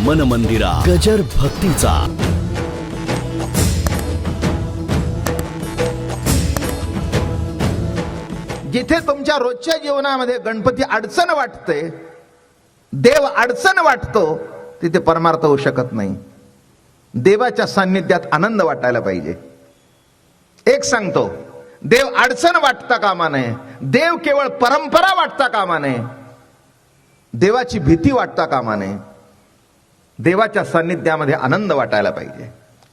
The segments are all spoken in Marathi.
मन मंदिरा गजर भक्तीचा. जिथे तुमच्या रोजच्या जीवनामध्ये गणपती अडचण वाटते, देव अडचण वाटतो, तिथे परमार्थ होऊ शकत नाही. देवाच्या सान्निध्यात आनंद वाटायला पाहिजे. एक सांगतो, देव अडचण वाटता कामा नये, देव केवळ परंपरा वाटता कामा नये, देवाची भीती वाटता कामा नये. देवाच्या सान्निध्यामध्ये आनंद वाटायला पाहिजे.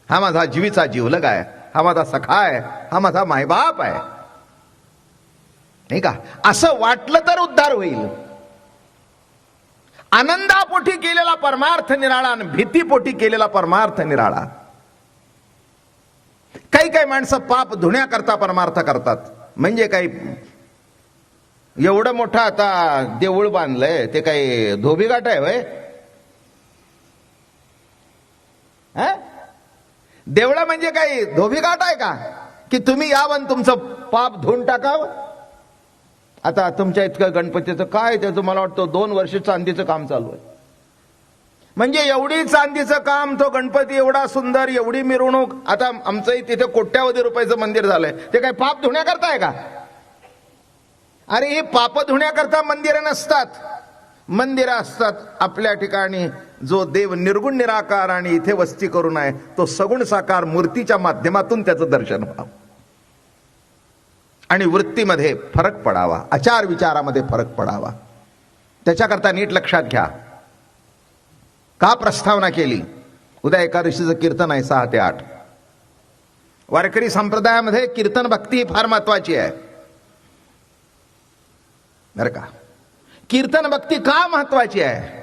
हा माझा जीवीचा जीवलग आहे, हा माझा सखा आहे, हा माझा मायबाप आहे, नाही का? असं वाटलं तर उद्धार होईल. आनंदापोटी केलेला परमार्थ निराळा आणि भीतीपोटी केलेला परमार्थ निराळा. काही माणसं पाप धुण्याकरता परमार्थ करतात. म्हणजे काही एवढं मोठं आता देऊळ बांधलंय, ते काही धोबीघाट आहे वय? देवळं म्हणजे काही धोबीघाट आहे का की तुम्ही यावं तुमचं पाप धुवून टाकावं? आता तुमच्या इतकं गणपतीचं काय, त्याचं मला वाटतं 2 वर्ष चांदीचं काम चालू आहे. म्हणजे एवढी चांदीचं काम, तो गणपती एवढा सुंदर, एवढी मिरवणूक. आता आमचंही तिथे कोट्यावधी रुपयाचं मंदिर झालंय. ते काय पाप धुण्याकरता आहे का? अरे हे पाप धुण्याकरता मंदिरं नसतात. मंदिरं असतात आपल्या ठिकाणी जो देव निर्गुण निराकार आणि इथे वस्ती करून आहे, तो सगुण साकार मूर्तीच्या माध्यमातून त्याचं दर्शन व्हावं आणि वृत्तीमध्ये फरक पडावा, आचार विचारामध्ये फरक पडावा. त्याच्याकरता नीट लक्षात घ्या. का प्रस्तावना केली? उद्या एकादशीचं कीर्तन आहे 6 ते 8. वारकरी संप्रदायामध्ये कीर्तन भक्ती ही फार महत्वाची आहे बरं का. कीर्तन भक्ती का महत्वाची आहे?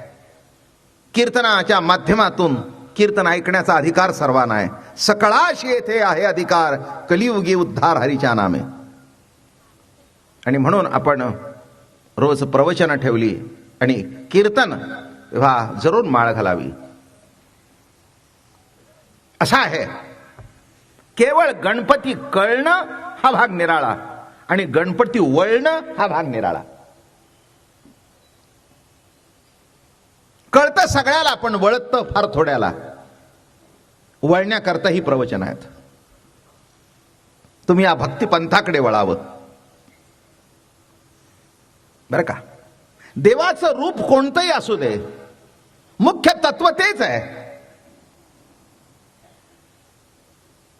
कीर्तनाच्या माध्यमातून कीर्तन ऐकण्याचा अधिकार सर्वांना आहे. सकळाशी येथे आहे अधिकार, कलियुगी उद्धार हरीच्या नामे. आणि म्हणून आपण रोज प्रवचन ठेवली आणि कीर्तन तेव्हा जरूर माळ घालावी. असा आहे. केवळ गणपती कळणं हा भाग निराळा आणि गणपती वळणं हा भाग निराळा. कळतं सगळ्याला, पण वळतं फार थोड्याला. वळण्याकरता ही प्रवचन आहेत. तुम्ही या भक्तिपंथाकडे वळावं बरं का. देवाचं रूप कोणतंही असू दे, मुख्य तत्व तेच आहे,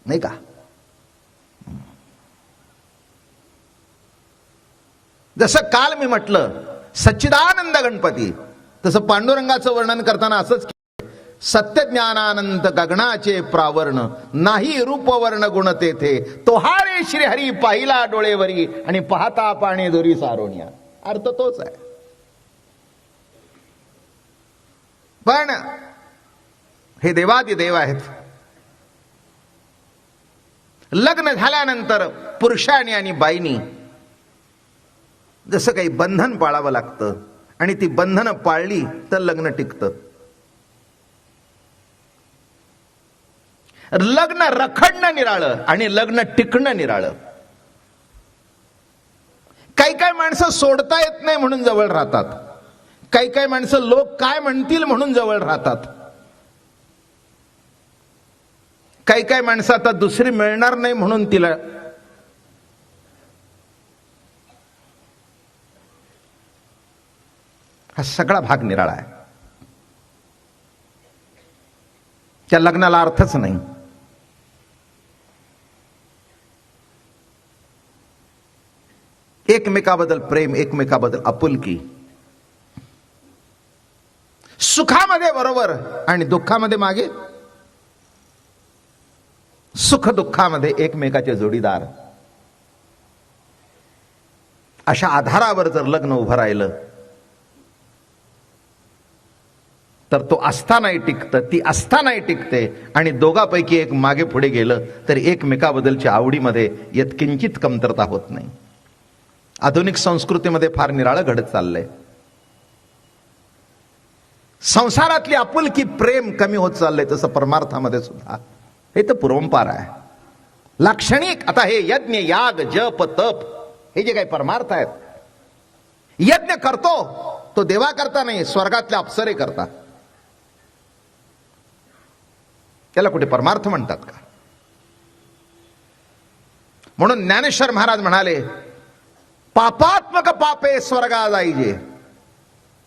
नाही का? जसं काल मी म्हटलं सच्चिदानंद गणपती, तसं पांडुरंगाचं वर्णन करताना असंच सत्य ज्ञानानंद गगनाचे प्रावर्ण, नाही रूपवर्ण गुण तेथे, तोहारे श्रीहरी पाहिला डोळेवरी आणि पाहता पाणी दोरी सारोनिया. अर्थ तोच आहे. पण हे देवादिदेव आहेत. लग्न झाल्यानंतर पुरुषाने आणि बाईनी जसं काही बंधन पाळावं लागतं आणि ती बंधनं पाळली तर लग्न टिकतं. लग्न रखडणं निराळं आणि लग्न टिकणं निराळं. काही माणसं सोडता येत नाही म्हणून जवळ राहतात. काही माणसं लोक काय म्हणतील म्हणून जवळ राहतात. काही माणसं आता दुसरी मिळणार नाही म्हणून तिला. हा सगळा भाग निराळा आहे. त्या लग्नाला अर्थच नाही. एकमेकाबद्दल प्रेम, एकमेकाबद्दल आपुलकी, सुखामध्ये बरोबर आणि दुःखामध्ये मागे, सुख दुःखामध्ये एकमेकाचे जोडीदार. अशा आधारावर जर लग्न उभं राहिलं तर तो असतानाही टिकतं, ती असतानाही टिकते आणि दोघांपैकी एक मागे पुढे गेलं तर एकमेकाबद्दलच्या आवडीमध्ये यत्किंचित कमतरता होत नाही. आधुनिक संस्कृतीमध्ये फार निराळं घडत चाललंय. संसारातली आपुलकी, प्रेम कमी होत चाललंय. तसं परमार्थामध्ये सुद्धा हे तर पूर्वंपार आहे, लाक्षणिक. आता हे यज्ञ, याग, जप, तप हे जे काही परमार्थ आहेत, यज्ञ करतो तो देवा करता नाही, स्वर्गातल्या अप्सरे करता. त्याला कुठे परमार्थ म्हणतात का? म्हणून ज्ञानेश्वर महाराज म्हणाले, पापात्मक पापे स्वर्गा जाईजे,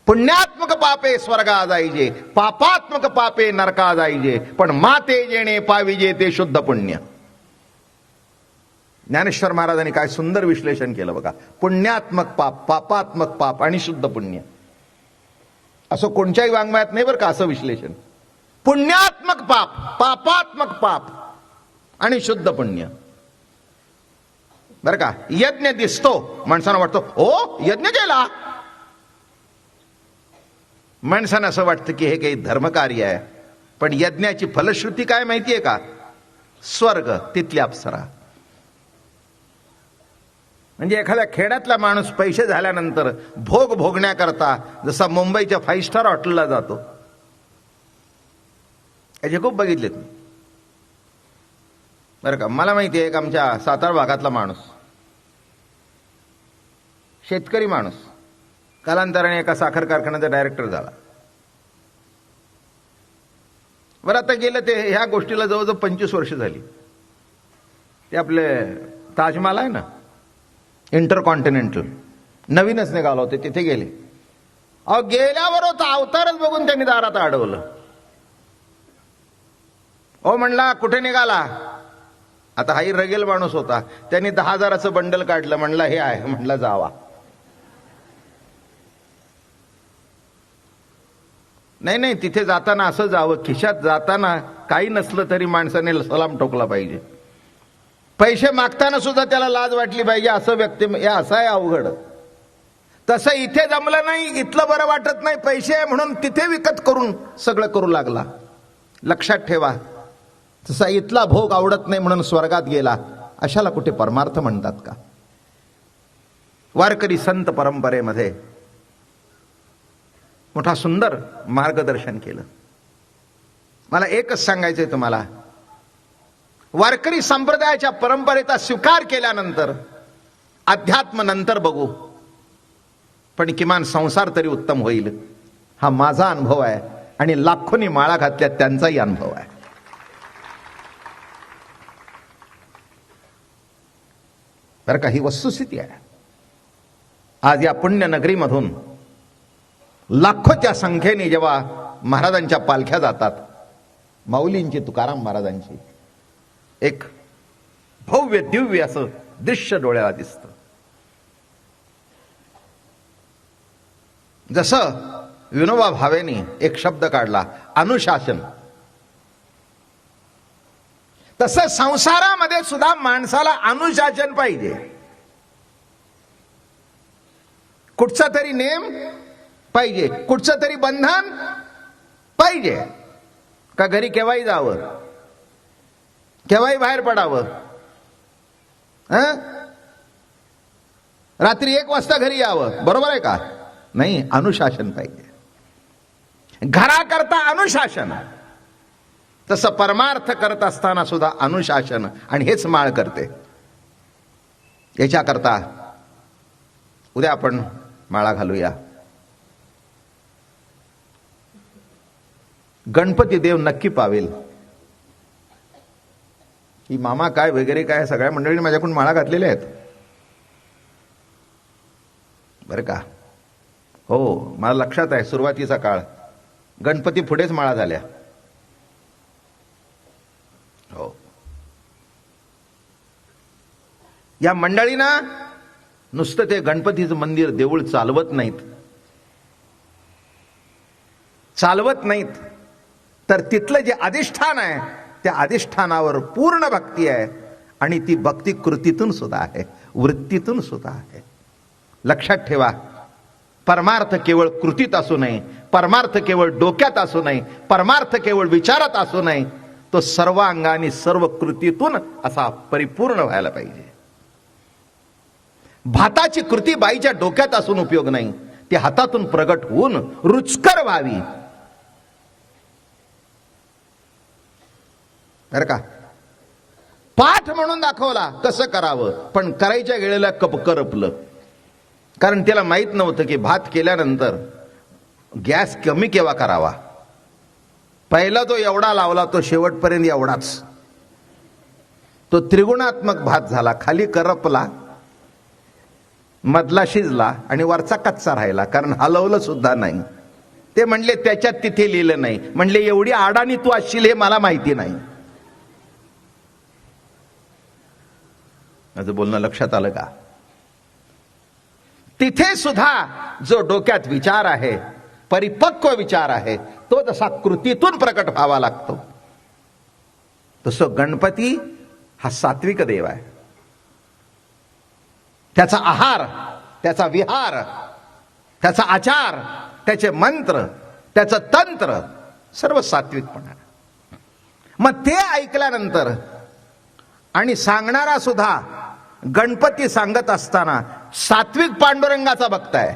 पुण्यात्मक पापे स्वर्गा जाईजे, पापात्मक पापे नरका जाईजे, पण माते जेणे पाविजे ते शुद्ध पुण्य. ज्ञानेश्वर महाराजांनी काय सुंदर विश्लेषण केलं बघा. पुण्यात्मक पाप, पापात्मक पाप आणि शुद्ध पुण्य, असं कोणत्याही वाङ्मयात नाही बरं का असं विश्लेषण. पुण्यात्मक पाप, पापात्मक पाप आणि शुद्ध पुण्य. बरं का, यज्ञ दिसतो, माणसानं वाटतो ओ यज्ञ केला, माणसानं असं वाटतं की हे काही धर्मकार्य आहे, पण यज्ञाची फलश्रुती काय माहितीये का? स्वर्ग, तिथली अप्सरा. म्हणजे एखाद्या खेड्यातला माणूस पैसे झाल्यानंतर भोग भोगण्याकरता जसा मुंबईच्या 5 स्टार हॉटेलला जातो, याचे खूप बघितलेत बरं का. मला माहिती आहे एक आमच्या सातारा भागातला माणूस, शेतकरी माणूस, कालांतराने एका साखर कारखान्याचा डायरेक्टर झाला. बरं, आता गेलं ते ह्या गोष्टीला जवळजवळ 25 वर्ष झाली. ते आपले ताजमहाल आहे ना, इंटरकॉन्टिनेंटल, नवीनच निघालं होते, तिथे गेले. अहो गेल्यावर होता अवतारच बघून त्यांनी दारात अडवलं. ओ म्हणला कुठे निघाला? आता हाही रगेल माणूस होता, त्यांनी 10,000चं बंडल काढलं, म्हणला हे आहे, म्हणला जावा. नाही नाही, तिथे जाताना असं जावं, खिशात जाताना काही नसलं तरी माणसाने सलाम ठोकला पाहिजे. पैसे मागताना सुद्धा त्याला लाज वाटली पाहिजे, असं व्यक्ती असं आहे अवघड. तसं इथे जमलं नाही, इथलं बरं वाटत नाही, पैसे आहे म्हणून तिथे विकत करून सगळं करू लागला. लक्षात ठेवा, तसा इथला भोग आवडत नाही म्हणून स्वर्गात गेला, अशाला कुठे परमार्थ म्हणतात का? वारकरी संत परंपरेमध्ये मोठा सुंदर मार्गदर्शन केलं. मला एकच सांगायचंय तुम्हाला, वारकरी संप्रदायाच्या परंपरेचा स्वीकार केल्यानंतर अध्यात्म नंतर बघू, पण किमान संसार तरी उत्तम होईल, हा माझा अनुभव आहे आणि लाखोंनी माळा घातल्या त्यांचाही अनुभव आहे. बरं का, ही वस्तुस्थिती आहे. आज या पुण्य नगरीमधून लाखोच्या संख्येने जेव्हा महाराजांच्या पालख्या जातात, माऊलींची, तुकाराम महाराजांची, एक भव्य दिव्य असं दृश्य डोळ्याला दिसतं. जसं विनोबा भावेनी एक शब्द काढला, अनुशासन, तसं संसारामध्ये सुद्धा माणसाला अनुशासन पाहिजे. कुठचा तरी नेम पाहिजे, कुठचं तरी बंधन पाहिजे. का घरी केव्हाही जावं, केव्हाही बाहेर पडावं, रात्री 1 वाजता घरी यावं, बरोबर आहे का? नाही, अनुशासन पाहिजे. घराकरता अनुशासन, तसं परमार्थ करत असताना सुद्धा अनुशासन, आणि हेच माळ करते. याच्याकरता उद्या आपण माळा घालूया. गणपती देव नक्की पावेल. ही मामा काय वगैरे काय सगळ्या मंडळीने माझ्याकडून माळा घातलेल्या आहेत बरं का. हो, मला लक्षात आहे, सुरुवातीचा काळ गणपती पुढेच माळा झाल्या. हो, या मंडळींना नुसतं ते गणपतीचं मंदिर देऊळ चालवत नाहीत, तर तिथलं जे अधिष्ठान आहे त्या अधिष्ठानावर पूर्ण भक्ती आहे, आणि ती भक्ती कृतीतून सुद्धा आहे, वृत्तीतून सुद्धा आहे. लक्षात ठेवा, परमार्थ केवळ कृतीत असू नये, परमार्थ केवळ डोक्यात असू नये, परमार्थ केवळ विचारात असू नये, तो सर्व अंगाने सर्व कृतीतून असा परिपूर्ण व्हायला पाहिजे. भाताची कृती बाईच्या डोक्यात असून उपयोग नाही, ती हातातून प्रगट होऊन रुचकर व्हावी. बरं का, पाठ म्हणून दाखवला कसं करावं, पण करायच्या वेळेला करपलं. कारण त्याला माहित नव्हतं की भात केल्यानंतर गॅस कमी केव्हा करावा, पहिला तो एवढा लावला, तो शेवटपर्यंत एवढाच. तो त्रिगुणात्मक भात झाला. खाली करपला, मधला शिजला आणि वरचा कच्चा राहिला, कारण हलवलं सुद्धा नाही. ते म्हणले त्याच्यात तिथे लिहिलं नाही. म्हणले एवढी आडानी तू असशील हे मला माहिती नाही. माझं बोलणं लक्षात आलं का? तिथे सुद्धा जो डोक्यात विचार आहे, परिपक्व विचार आहे, तो जसा कृतीतून प्रकट व्हावा लागतो, तसं गणपती हा सात्विक देव आहे. त्याचा आहार, त्याचा विहार, त्याचा आचार, त्याचे मंत्र, त्याचं तंत्र सर्व सात्विकपणा. मग ते ऐकल्यानंतर आणि सांगणारा सुद्धा गणपती सांगत असताना सात्विक पांडुरंगाचा भक्त आहे.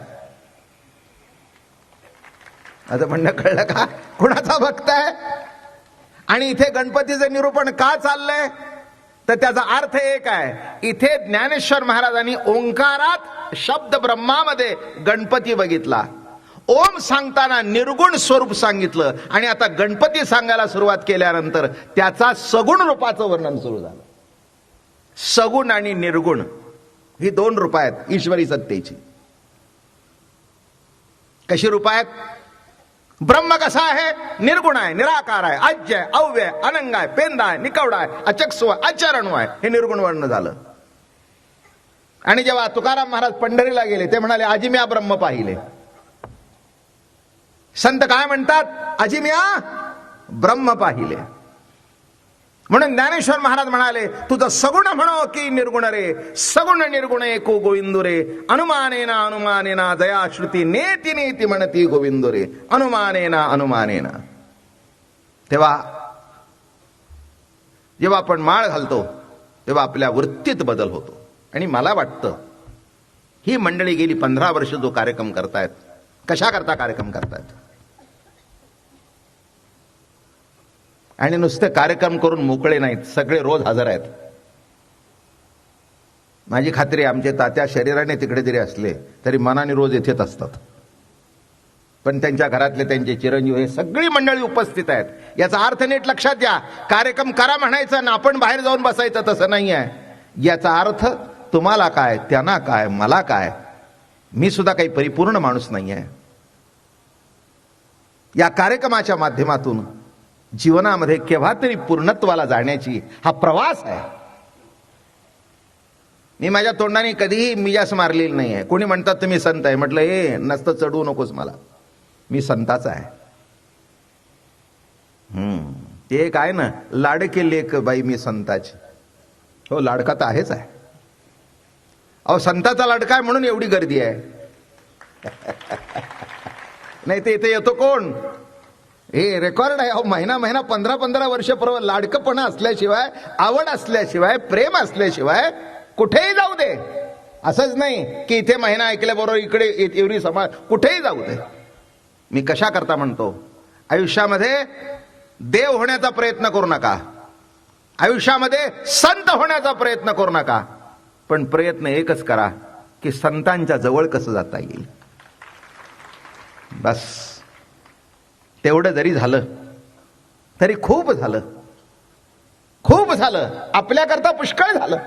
आता म्हणणं कळलं का? कुणाचा भक्त आहे? आणि इथे गणपतीचं निरूपण का चाललंय? तर त्याचा अर्थ एक आहे. इथे ज्ञानेश्वर महाराजांनी ओंकारात शब्द ब्रह्मामध्ये गणपती बघितला. ओम सांगताना निर्गुण स्वरूप सांगितलं आणि आता गणपती सांगायला सुरुवात केल्यानंतर त्याचा सगुण रूपाचं वर्णन सुरू झालं. सगुण आणि निर्गुण ही दोन रूप आहेत ईश्वरी सत्तेची. कशी रूप आहेत? ब्रह्म कसा आहे? निर्गुण आहे, निराकार आहे, आज्य आहे, अव्यय आहे, अनंग आहे, पेंदा आहे, निकवडा आहे, अचक्षु आहे, अचरणू आहे. हे निर्गुण वर्ण झालं. आणि जेव्हा तुकाराम महाराज पंढरीला गेले ते म्हणाले अजिम्या ब्रह्म पाहिले. संत काय म्हणतात? अजिम्या ब्रह्म पाहिले. म्हणून ज्ञानेश्वर महाराज म्हणाले तुझं सगुण म्हणो की निर्गुण रे, सगुण निर्गुण एको गोविंदो रे, अनुमानेना अनुमानेना दया श्रुती नेती नेती म्हणती गोविंदो रे, अनुमानेना अनुमानेना. तेव्हा जेव्हा आपण माळ घालतो तेव्हा आपल्या वृत्तीत बदल होतो. आणि मला वाटतं ही मंडळी गेली 15 वर्ष जो कार्यक्रम करतायत, कशा करता कार्यक्रम करतायत? आणि नुसते कार्यक्रम करून मोकळे नाहीत, सगळे रोज हजर आहेत. माझी खात्री आमचे तात्या शरीराने तिकडे जरी असले तरी मनाने रोज येथेच असतात. पण त्यांच्या घरातले त्यांचे चिरंजीव हे सगळी मंडळी उपस्थित आहेत. याचा अर्थ नीट लक्षात घ्या. कार्यक्रम करा म्हणायचं ना आपण बाहेर जाऊन बसायचं तसं नाही आहे. याचा अर्थ तुम्हाला काय, त्यांना काय, मला काय, मी सुद्धा काही परिपूर्ण माणूस नाही आहे. या कार्यक्रमाच्या माध्यमातून जीवनामध्ये केव्हा तरी पूर्णत्वाला जाण्याची हा प्रवास आहे. मी माझ्या तोंडाने कधीही मिजास मारलेली नाही आहे. कोणी म्हणतात तुम्ही संत आहे, म्हटलं हे नसतं चढवू नकोस मला, मी संताचा आहे. ते एक आहे ना, लाडके लेक बाई मी संताची. हो, लाडका तर आहेच आहे. अहो संताचा लाडका आहे म्हणून एवढी गर्दी आहे. नाही ते इथे येतो कोण? हे रेकॉर्ड आहे. अहो महिना महिना 15-15 वर्ष लाडकपणा असल्याशिवाय, आवड असल्याशिवाय, प्रेम असल्याशिवाय कुठेही जाऊ दे. असंच नाही की इथे महिना ऐकल्याबरोबर इकडे एवढी समाज, कुठेही जाऊ दे. मी कशा करता म्हणतो, आयुष्यामध्ये देव होण्याचा प्रयत्न करू नका, आयुष्यामध्ये संत होण्याचा प्रयत्न करू नका, पण प्रयत्न एकच करा की संतांच्या जवळ कसं जाता येईल. बस तेवढं जरी झालं तरी खूप झालं, खूप झालं. आपल्याकरता पुष्कळ झालं.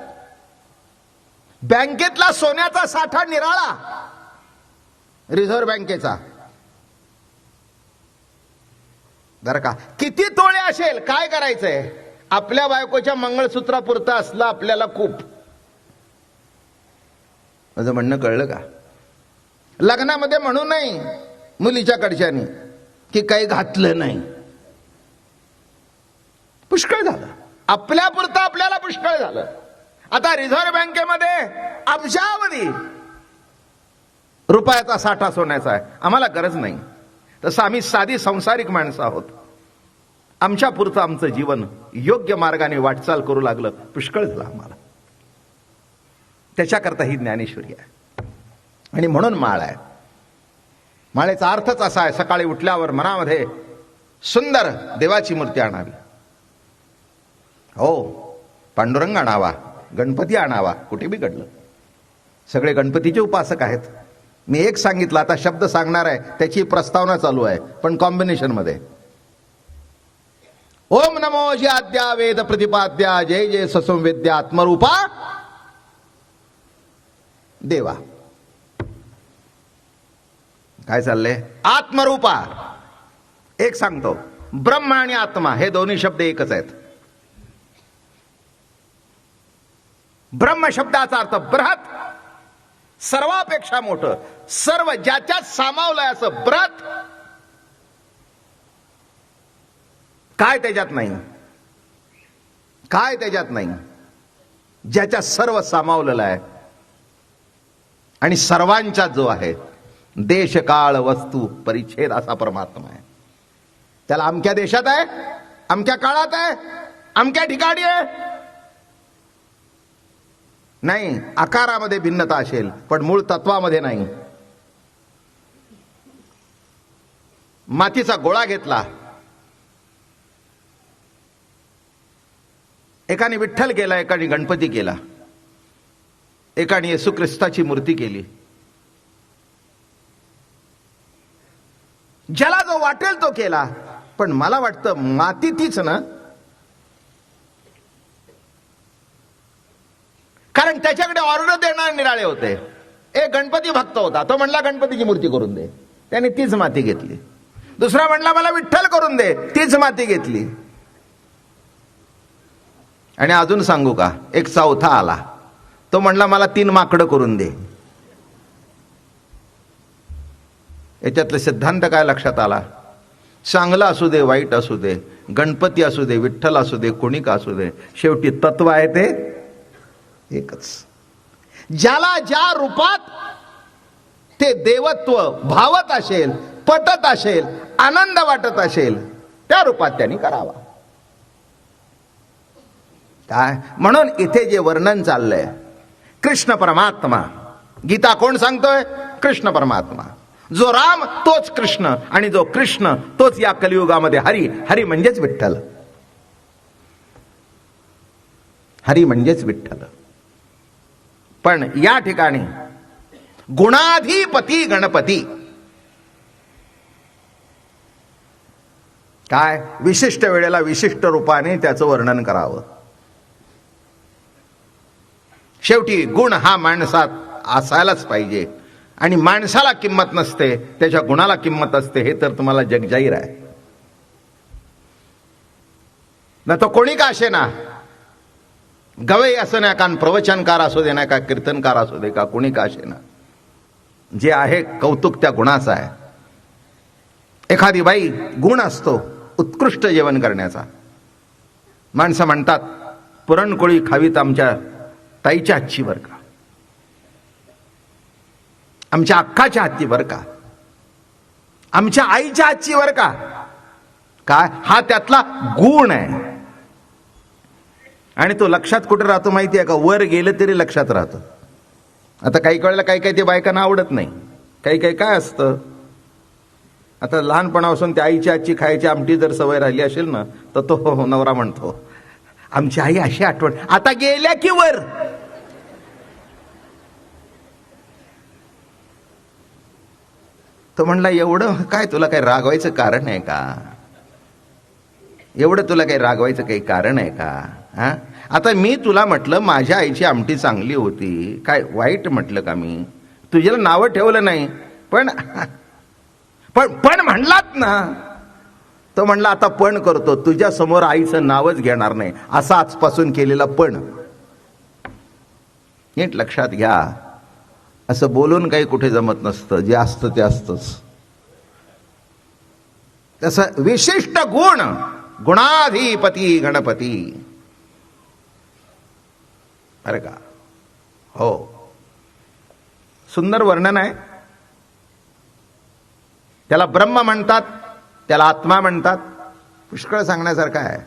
बँकेतला सोन्याचा साठा निराळा, रिझर्व्ह बँकेचा, बरं का, किती तोळे असेल, काय करायचंय? आपल्या बायकोच्या मंगळसूत्रापुरतं असलं आपल्याला खूप. माझं म्हणणं कळलं का? लग्नामध्ये म्हणू नाही मुलीच्या कडच्यानी की काही घातलं नाही. पुष्कळ झालं. आपल्यापुरतं आपल्याला पुष्कळ झालं. आता रिझर्व्ह बँकेमध्ये अब्जावधी रुपयाचा साठा सोन्याचा आहे. आम्हाला गरज नाही. तसं आम्ही साधी संसारिक माणसं आहोत. आमच्या पुरतं आमचं जीवन योग्य मार्गाने वाटचाल करू लागलं, पुष्कळ झालं आम्हाला. त्याच्याकरता ही ज्ञानेश्वरी आहे. आणि म्हणून माळ आहे. माळेचा अर्थच असा आहे, सकाळी उठल्यावर मनामध्ये सुंदर देवाची मूर्ती आणावी. हो, पांडुरंग आणावा, गणपती आणावा. कुठे बिघडलं? सगळे गणपतीचे उपासक आहेत. मी एक सांगितलं, आता शब्द सांगणार आहे, त्याची प्रस्तावना चालू आहे, पण कॉम्बिनेशन मध्ये. ओम नमो ज्याद्या वेद प्रतिपाद्या जय जय ससंवेद्या आत्मरूपा देवा. काय चाललंय? आत्मरूपा. एक सांगतो, ब्रह्म आणि आत्मा हे दोन्ही शब्द एकच आहेत. ब्रह्म शब्दाचा अर्थ बृहत, सर्वापेक्षा मोठं, सर्व ज्याच्यात सामावलंय असं बृहत. काय त्याच्यात नाही? काय त्याच्यात नाही? ज्याच्यात सर्व सामावलेलं आहे आणि सर्वांच्या जो आहे, देश काळ वस्तू परिच्छेद असा परमात्मा आहे. त्याला अमक्या देशात आहे, अमक्या काळात आहे, अमक्या ठिकाणी आहे नाही. आकारामध्ये भिन्नता असेल पण मूळ तत्वामध्ये नाही. मातीचा गोळा घेतला, एकाने विठ्ठल केला, एकाने गणपती केला, एकाने येशू ख्रिस्ताची मूर्ती केली. ज्याला जो वाटेल तो केला, पण मला वाटतं माती तीच ना. कारण त्याच्याकडे ऑर्डर देणारे निराळे होते. एक गणपती भक्त होता, तो म्हणला गणपतीची मूर्ती करून दे, त्याने तीच माती घेतली. दुसरा म्हणला मला विठ्ठल करून दे, तीच माती घेतली. आणि अजून सांगू का, एक चौथा आला, तो म्हणला मला 3 माकडं करून दे. याच्यातले सिद्धांत काय लक्षात आला? चांगला असू दे, वाईट असू दे, गणपती असू दे, विठ्ठल असू दे, कोणी का असू दे, शेवटी तत्व आहे ते एकच. ज्याला ज्या रूपात ते देवत्व भावत असेल, पटत असेल, आनंद वाटत असेल, त्या रूपात त्यांनी करावा. काय म्हणून इथे जे वर्णन चाललंय, कृष्ण परमात्मा, गीता कोण सांगतोय? कृष्ण परमात्मा. जो राम तोच कृष्ण, आणि जो कृष्ण तोच या कलियुगामध्ये हरी. हरी म्हणजेच विठ्ठल. हरी म्हणजेच विठ्ठल. पण या ठिकाणी गुणाधिपती गणपती, काय विशिष्ट वेळेला विशिष्ट रूपाने त्याचं वर्णन करावं. शेवटी गुण हा माणसात असायलाच पाहिजे, आणि माणसाला किंमत नसते, त्याच्या गुणाला किंमत असते, हे तर तुम्हाला जगजाहीर आहे ना. तो कोणी का असे ना, गवई असं नाही का, प्रवचनकार असू दे, नाही का कीर्तनकार असू दे, का कोणी का असे ना, जे आहे कौतुक त्या गुणाचं आहे. एखादी बाई गुण असतो उत्कृष्ट जेवण करण्याचा. माणसं म्हणतात पुरणपोळी खावीत आमच्या ताईच्या हातची बर का, आमच्या अक्काच्या हातची बर का, आमच्या आईच्या हातची बर का. काय हा त्यातला गुण आहे. आणि तो लक्षात कुठे राहतो माहिती आहे का? वर गेलं तरी लक्षात राहतं. आता काही कळलं, काही काही ते बायकांना आवडत नाही. काही काही काय असतं, आता लहानपणापासून त्या आईच्या हातची खायची आमटी जर सवय राहिली असेल ना, तर तो नवरा म्हणतो आमची आई अशी आठवण. आता गेल्या की वर, तो म्हणला एवढं काय तुला काही रागवायचं कारण आहे का? एवढं तुला काही रागवायचं काही कारण आहे का? हा, आता मी तुला म्हटलं माझ्या आईची आमटी चांगली होती, काय वाईट म्हटलं का मी? तुझ्याला नावं ठेवलं नाही, पण पण पण म्हणलात ना. तो म्हणला आता पण करतो, तुझ्या समोर आईचं नावच घेणार नाही, असा आजपासून केलेला पण. नीट लक्षात घ्या, असं बोलून काही कुठे जमत नसतं. जे असतं ते असतंच. तसं विशिष्ट गुण, गुणाधिपती गणपती, अरे का हो, सुंदर वर्णन आहे. त्याला ब्रह्म म्हणतात, त्याला आत्मा म्हणतात. पुष्कळ सांगण्यासारखं आहे.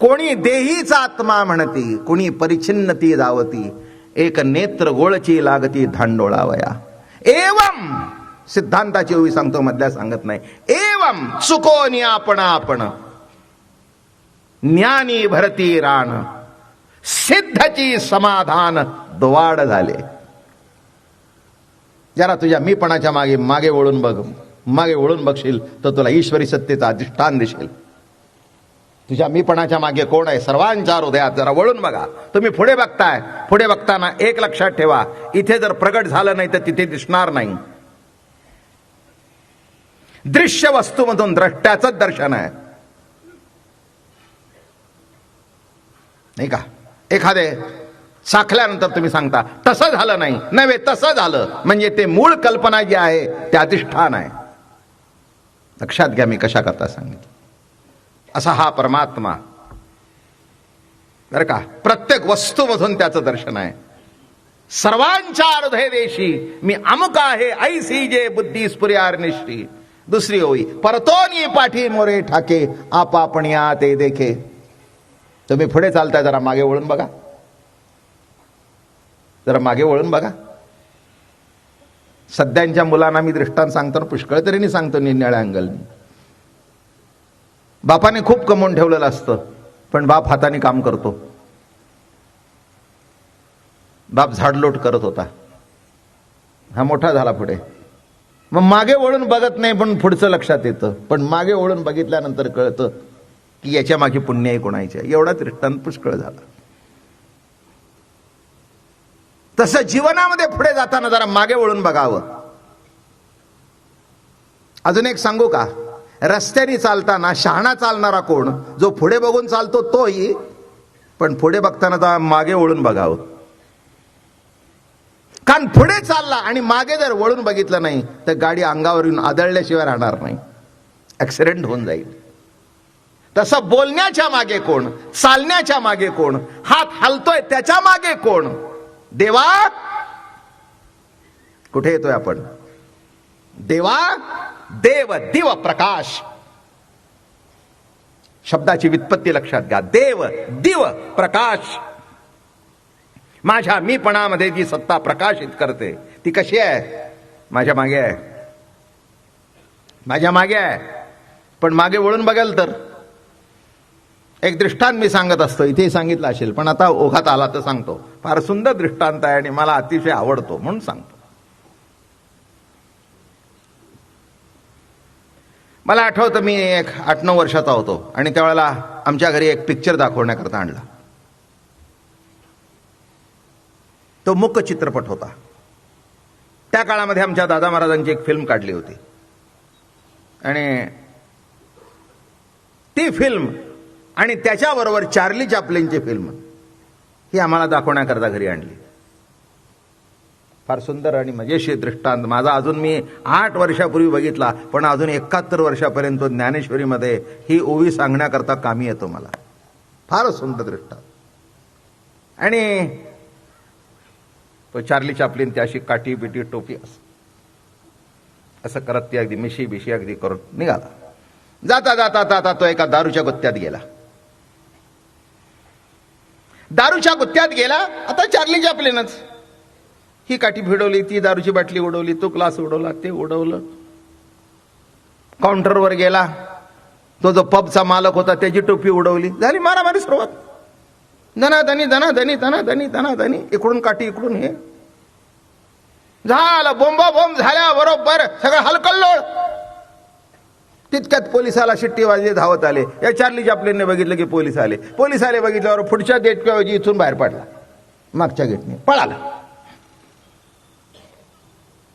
कोणी देहीचा आत्मा म्हणती, कोणी परिच्छिन्नती दावती, एक नेत्र गोळची लागती धांडोळावया. एवम सिद्धांताची ओवी सांगतो, मधल्या सांगत नाही. एवम चुकोनी आपण ज्ञानी भरती रान, सिद्धची समाधान द्वाड झाले. जरा तुझ्या मीपणाच्या मागे मागे वळून बघ. मागे वळून बघशील तर तुला ईश्वरी सत्तेचा अधिष्ठान दिसेल. तुझ्या मीपणाच्या मागे कोण आहे? सर्वांच्या हृदयात. जरा वळून बघा. तुम्ही पुढे बघताय, पुढे बघताना एक लक्षात ठेवा, इथे जर प्रगट झालं नाही तर तिथे दिसणार नाही. दृश्य वस्तूमधून द्रष्ट्याचंच दर्शन आहे, नाही का? एखादे साखल्यानंतर तुम्ही सांगता तसं झालं नाही, नव्हे तसं झालं, म्हणजे ते मूळ कल्पना जी आहे ते अधिष्ठान आहे. लक्षात घ्या मी कशा करता सांगितलं. असा हा परमात्मा बरं का, प्रत्येक वस्तूमधून त्याचं दर्शन आहे. सर्वांच्या हृदय देशी मी अमुक आहे, ऐसी जे बुद्धी स्फुर्यार निष्ठी. दुसरी ओळी, परतोनी पाठी मोरे ठाके, आपण या ते देखे. तुम्ही पुढे चालताय, जरा मागे वळून बघा, जरा मागे वळून बघा. सध्यांच्या मुलांना मी दृष्टांत सांगतो, पुष्कळ तरी सांगतो निरनिळ्या अँगलनी. बापाने खूप कमवून ठेवलेलं असतं, पण बाप हाताने काम करतो. बाप झाडलोट करत होता, हा मोठा झाला पुढे, मग मागे वळून बघत नाही, पण पुढचं लक्षात येतं. पण मागे वळून बघितल्यानंतर कळतं की याच्या मागे पुण्याई कोणायचे. एवढा दृष्टांत पुष्कळ झाला. तसं जीवनामध्ये पुढे जाताना जरा मागे वळून बघावं. अजून एक सांगू का? रस्त्याने चालताना शहाणा चालणारा कोण? जो पुढे बघून चालतो तोही, पण पुढे बघताना जरा मागे वळून बघावं. कारण पुढे चालला आणि मागे जर वळून बघितलं नाही तर गाडी अंगावर येऊन आदळल्याशिवाय राहणार नाही, ऍक्सिडेंट होऊन जाईल. तसं बोलण्याच्या मागे कोण? चालण्याच्या मागे कोण? हात हलतोय त्याच्या मागे कोण? देवा. कुठे येतोय आपण? देवा, देव, दिव, प्रकाश. शब्दाची व्युत्पत्ती लक्षात घ्या. देव, दिव, प्रकाश. माझ्या मीपणामध्ये जी सत्ता प्रकाशित करते ती कशी आहे? माझ्या मागे आहे, माझ्या मागे आहे. पण मागे वळून बघाल तर एक दृष्टांत मी सांगत असतो, इथे सांगितलं असेल, पण आता ओघात आला तर सांगतो. फार सुंदर दृष्टांत आहे आणि मला अतिशय आवडतो म्हणून सांगतो. मला आठवतं, मी एक 8-9 वर्षाचा होतो आणि त्यावेळेला आमच्या घरी एक पिक्चर दाखवण्याकरता आणला. तो मूक चित्रपट होता. त्या काळामध्ये आमच्या दादा महाराजांची एक फिल्म काढली होती आणि ती फिल्म आणि त्याच्याबरोबर चार्ली चॅप्लिनची फिल्म ही आम्हाला दाखवण्याकरता घरी आणली. फार सुंदर आणि मजेशीर दृष्टांत. माझा अजून मी 8 वर्षापूर्वी बघितला, पण अजून 71 वर्षापर्यंत ज्ञानेश्वरीमध्ये ही ओवी सांगण्याकरता कामी येतो मला. फार सुंदर दृष्टांत. आणि तो चार्ली चॅप्लिन त्याशी काठी बिटी टोपी असं करत ती अगदी मिशी बिशी अगदी करून निघाला. जाता जाता जाता तो एका दारूच्या गुत्त्यात गेला. दारूच्या गुत्त्यात गेला. आता चार्ली चॅप्लिनच ही काठी भिडवली, ती दारूची बाटली उडवली, तो ग्लास उडवला, ते उडवलं. काउंटरवर गेला, तो जो पबचा मालक होता त्याची टोपी उडवली. झाली मारामारी सुरुवात. धनाधनी धनाधनी धनाधनी धनाधनी, इकडून काठी इकडून हे झालं. बोंबाबोंब झाल्या बरोबर सगळं हलकल्लोळ. तितक्यात पोलिसाला शिट्टी वाजली, धावत आले. या चार्ली चॅप्लिनने बघितलं की पोलीस आले. पोलीस आले, बघितल्यावर पुढच्या गेटऐवजी इथून बाहेर पडला, मागच्या गेटने पळाला.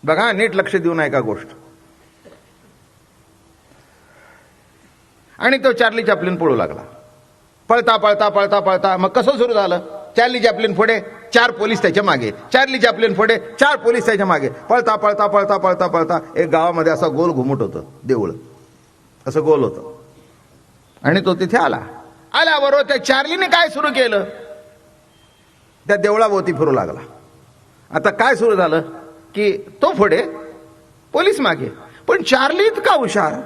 बघा, नीट लक्ष देऊन ऐका गोष्ट. आणि तो चार्ली चॅप्लिन पळू लागला. पळता पळता पळता पळता मग कसं सुरू झालं? चार्ली चॅप्लिन पुढे, 4 पोलीस त्याच्या मागे. चार्ली चॅप्लिन पुढे, 4 पोलीस त्याच्या मागे. पळता पळता पळता पळता पळता एक गावामध्ये असा गोल घुमट होतं, देऊळ असं गोल होतं. आणि तो तिथे आला. आल्याबरोबर त्या चार्लीने काय सुरू केलं? त्या देवळाभोवती फिरू लागला. आता काय सुरू झालं की तो पुढे, पोलीस मागे. पण चार्ली इतका हुशार,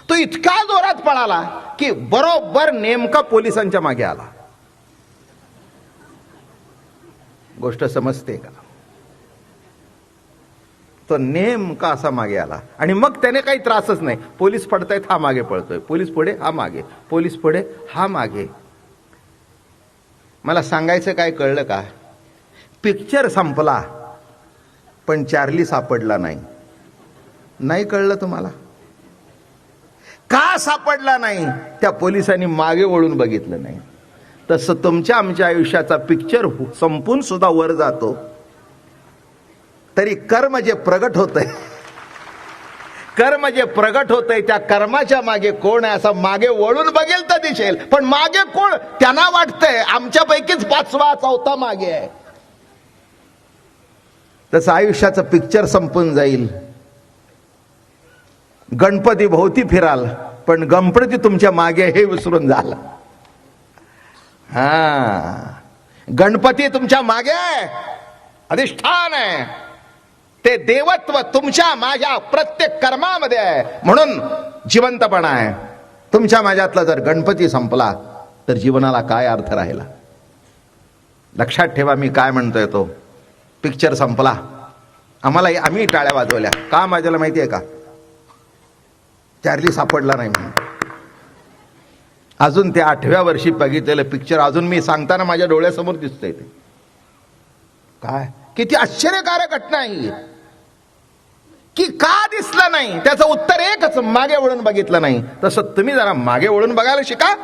तो इतका जोरात पळाला की बरोबर नेमका पोलिसांच्या मागे आला. गोष्ट समजते का? तो नेमका असा मागे आला आणि मग त्याने काही त्रासच नाही. पोलीस पडतायत, हा मागे पळतोय. पोलीस पुढे, हा मागे. पोलीस पुढे, हा मागे. मला सांगायचं काय कळलं का? पिक्चर संपला पण चार्ली सापडला नाही. नाही कळलं तुम्हाला? का सापडला नाही, त्या पोलिसांनी मागे वळून बघितलं नाही. तसं तुमच्या आमच्या आयुष्याचा पिक्चर संपून सुद्धा वर जातो, तरी कर्म जे प्रगट होतंय, कर्म जे प्रगट होतंय त्या कर्माच्या मागे कोण आहे असं मागे वळून बघेल तर दिसेल. पण मागे कोण, त्यांना वाटतंय आमच्यापैकीच पाचवा चौथा मागे आहे. तसं आयुष्याचं पिक्चर संपून जाईल. गणपती भोवती फिराल पण गणपती तुमच्या मागे हे विसरून झालं. गणपती तुमच्या मागे अधिष्ठान आहे. ते देवत्व तुमच्या माझ्या प्रत्येक कर्मामध्ये आहे, म्हणून जिवंतपणा आहे. तुमच्या माझ्यातला जर गणपती संपला तर जीवनाला काय अर्थ राहिला. लक्षात ठेवा मी काय म्हणतोय. तो पिक्चर संपला. आम्ही टाळ्या वाजवल्या का, माझ्याला माहिती आहे का, चार्ली सापडला नाही म्हणून. अजून ते 8व्या वर्षी बघितलेलं पिक्चर अजून मी सांगताना माझ्या डोळ्यासमोर दिसतंय. ते काय किती आश्चर्यकारक घटना आहे की का दिसलं नाही, त्याचं उत्तर एकच, मागे वळून बघितलं नाही. तसं तुम्ही जरा मागे वळून बघायला शिका.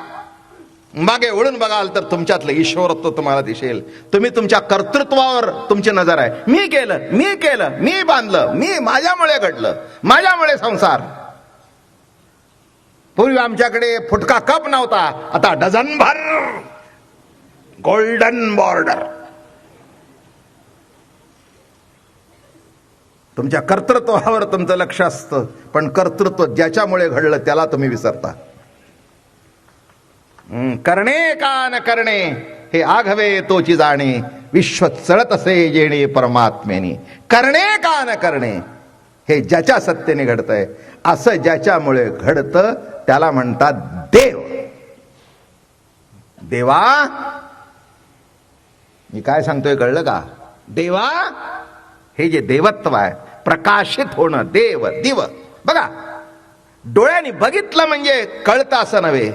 मागे वळून बघाल तर तुमच्यातलं ईश्वरत्व तुम्हाला दिसेल. तुम्ही तुमच्या कर्तृत्वावर तुमची नजर आहे. मी केलं, मी बांधलं, माझ्यामुळे घडलं, माझ्यामुळे संसार. पूर्वी आमच्याकडे फुटका कप नव्हता, आता डझनभर गोल्डन बॉर्डर. तुमच्या कर्तृत्वावर तुमचं लक्ष असतं, पण कर्तृत्व ज्याच्यामुळे घडलं त्याला तुम्ही विसरता. करणे का न करणे हे आघवे तोची जाणे, विश्व चळत असे जेणे परमात्मेने. करणे का न करणे हे ज्याच्या सत्तेने घडतंय, असं ज्याच्यामुळे घडतं त्याला म्हणतात देव. देवा, मी काय सांगतोय कळलं का? देवा हे जे देवत्व आहे, प्रकाशित होणं, देव दिव. बघा, डोळ्यांनी बघितलं म्हणजे कळतं असं नव्हे.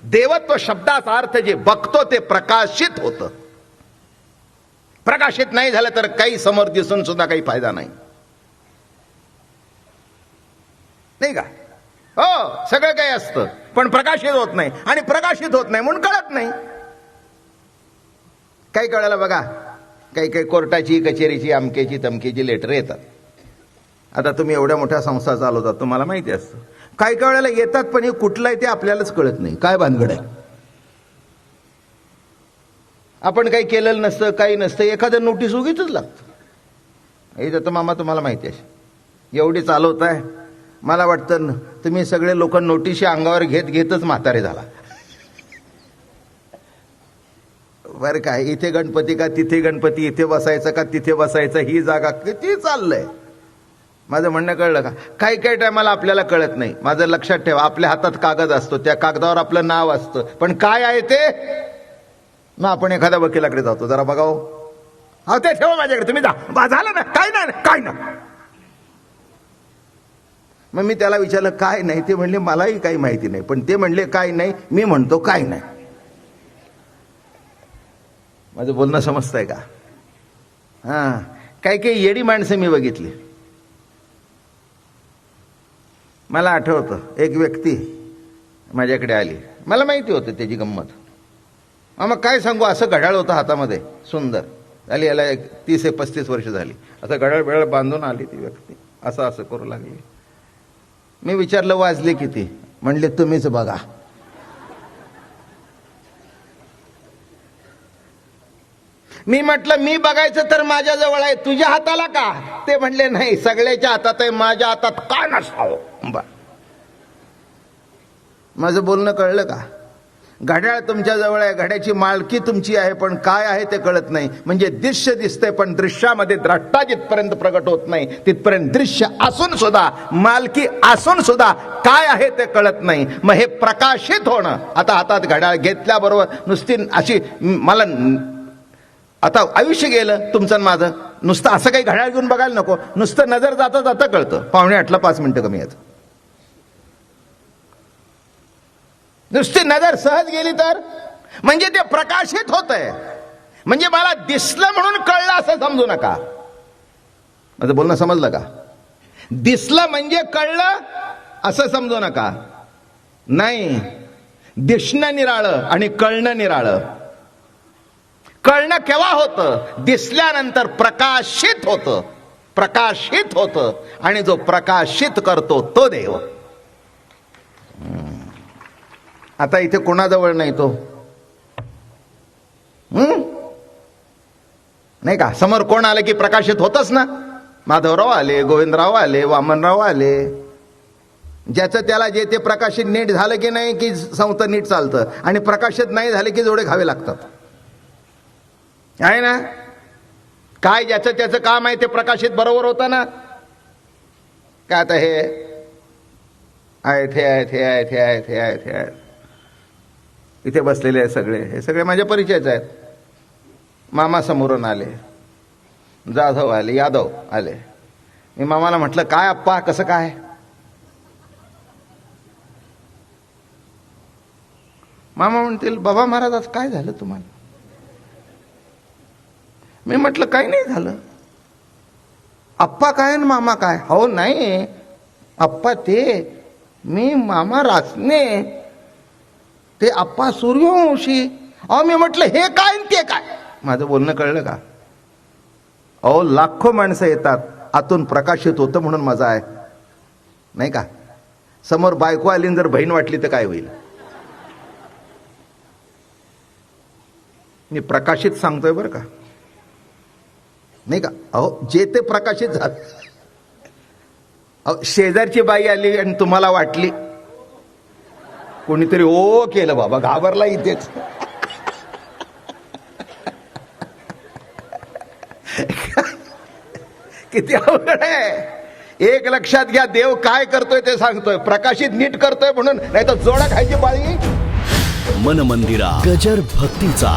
देवत्व शब्दाचा अर्थ जे बघतो ते प्रकाशित होतं. प्रकाशित नाही झालं तर काही समोर दिसून सुद्धा काही फायदा नाही, नाही का? हो, सगळं काही असतं पण प्रकाशित होत नाही, आणि प्रकाशित होत नाही म्हणून कळत नाही. काही कळायला बघा, काही काही कोर्टाची, कचेरीची, अमकेची तमकेची लेटर येतात. आता तुम्ही एवढ्या मोठ्या संस्था चालवतात, तुम्हाला माहिती असतं. काही काही वेळेला येतात पण हे कुठलं आहे ते आपल्यालाच कळत नाही, काय भानगड आहे. आपण काही केलेलं नसतं, काही नसतं, एखादं नोटीस उगीच लागतं. हे तर मामा तुम्हाला माहिती आहे, एवढी चालवत आहे. मला वाटतं तुम्ही सगळे लोक नोटीस अंगावर घेतच म्हातारे झाला. बरं काय, इथे गणपती का तिथे गणपती, इथे बसायचं का तिथे बसायचं, ही जागा किती चाललंय. माझं म्हणणं कळलं का? काही काही टायमाला आपल्याला कळत नाही. माझं लक्षात ठेवा, आपल्या हातात कागद असतो, त्या कागदावर आपलं नाव असतं, पण काय आहे ते मग आपण एखाद्या वकिलाकडे जातो, जरा बघाव, हा ते ठेवा माझ्याकडे, तुम्ही जा, झालं ना, काय नाही. मग मी त्याला विचारलं काय नाही, ते म्हणले मलाही काही माहिती नाही, पण ते म्हणले काय नाही, मी म्हणतो काय नाही. माझं बोलणं समजतंय का? काही काही येडी माणसं मी बघितली. मला आठवतं, एक व्यक्ती माझ्याकडे आली, मला माहिती होतं त्याची गंमत. मग काय सांगू, असं घड्याळ होतं हातामध्ये सुंदर, आली याला 30-35 वर्ष झाली. असं घड्याळ बांधून आली ती व्यक्ती, असं करू लागली. मी विचारलं वाजले किती, म्हणले तुम्हीच बघा. मी म्हटलं मी बघायचं तर माझ्या जवळ आहे, तुझ्या हाताला का? ते म्हणले नाही, सगळ्याच्या हातात आहे, माझ्या हातात का नसावं. माझं बोलणं कळलं का? घड्याळ तुमच्या जवळ आहे, घड्याची मालकी तुमची आहे, पण काय आहे ते कळत नाही. म्हणजे दृश्य दिसतंय पण दृश्यामध्ये द्रष्टा जिथपर्यंत प्रगट होत नाही तिथपर्यंत दृश्य असून सुद्धा, मालकी असून सुद्धा काय आहे ते कळत नाही. मग हे प्रकाशित होणं, आता हातात घड्याळ घेतल्याबरोबर नुसती अशी, मला आता आयुष्य गेलं तुमचं माझं, नुसतं असं काही घड्याळ घेऊन बघायला नको, नुसतं नजर जाता जाता कळतं. 7:45 5 मिनिटं कमी आहेत. नुसती नजर सहज गेली तर म्हणजे ते प्रकाशित होतंय, म्हणजे मला दिसलं म्हणून कळलं असं समजू नका. माझं बोलणं समजलं का? दिसलं म्हणजे कळलं असं समजू नका. नाही, दिसणं निराळं आणि कळणं निराळं. कळणं केव्हा होतं? दिसल्यानंतर प्रकाशित होतं, प्रकाशित होतं. आणि जो प्रकाशित करतो तो देव. आता इथे कोणाजवळ नाही तो? नाही का? समोर कोण आलं की प्रकाशित होतच ना. माधवराव आले, गोविंदराव आले, वामनराव आले. ज्याचं त्याला जे ते प्रकाशित नीट झालं की नाही की संस्था नीट चालतं, आणि प्रकाशित नाही झाले की जोडे खावे लागतात. आहे ना? काय ज्याचं त्याचं काम आहे ते प्रकाशित बरोबर होतं ना. काय आता हे आहेत, हे आहेत, हे आहेत, हे आहेत, हे आहेत, हे आहेत, इथे बसलेले आहेत सगळे, हे सगळे माझ्या परिचयाचे आहेत. मामा समोरून आले, जाधव आले, यादव आले. मी मामाला म्हटलं, काय अप्पा, कसं काय? मामा म्हणतील, बाबा महाराज आज काय झालं तुम्हाला? मी म्हटलं, काही नाही झालं. अप्पा काय आणि मामा काय? हो नाही अप्पा ते, मी मामा रासने, ते अप्पा सूर्यवंशी. अहो मी म्हटलं हे काय आणि ते काय? माझं बोलणं कळलं का? अहो लाखो माणसं येतात, आतून प्रकाशित होतं म्हणून मजा आहे, नाही का? समोर बायको आली आणि जर बहीण वाटली तर काय होईल? मी प्रकाशित सांगतोय बरं का, नाही का? अहो जे ते प्रकाशित झालं. अहो शेजारची बाई आली आणि तुम्हाला वाटली, कोणीतरी ओ केलं, बाबा घाबरला इथेच. किती अवघड आहे. एक लक्षात घ्या, देव काय करतोय ते सांगतोय, प्रकाशित नीट करतोय म्हणून, नाही तर जोडा खायची पाळी. मन मंदिरा गजर भक्तीचा.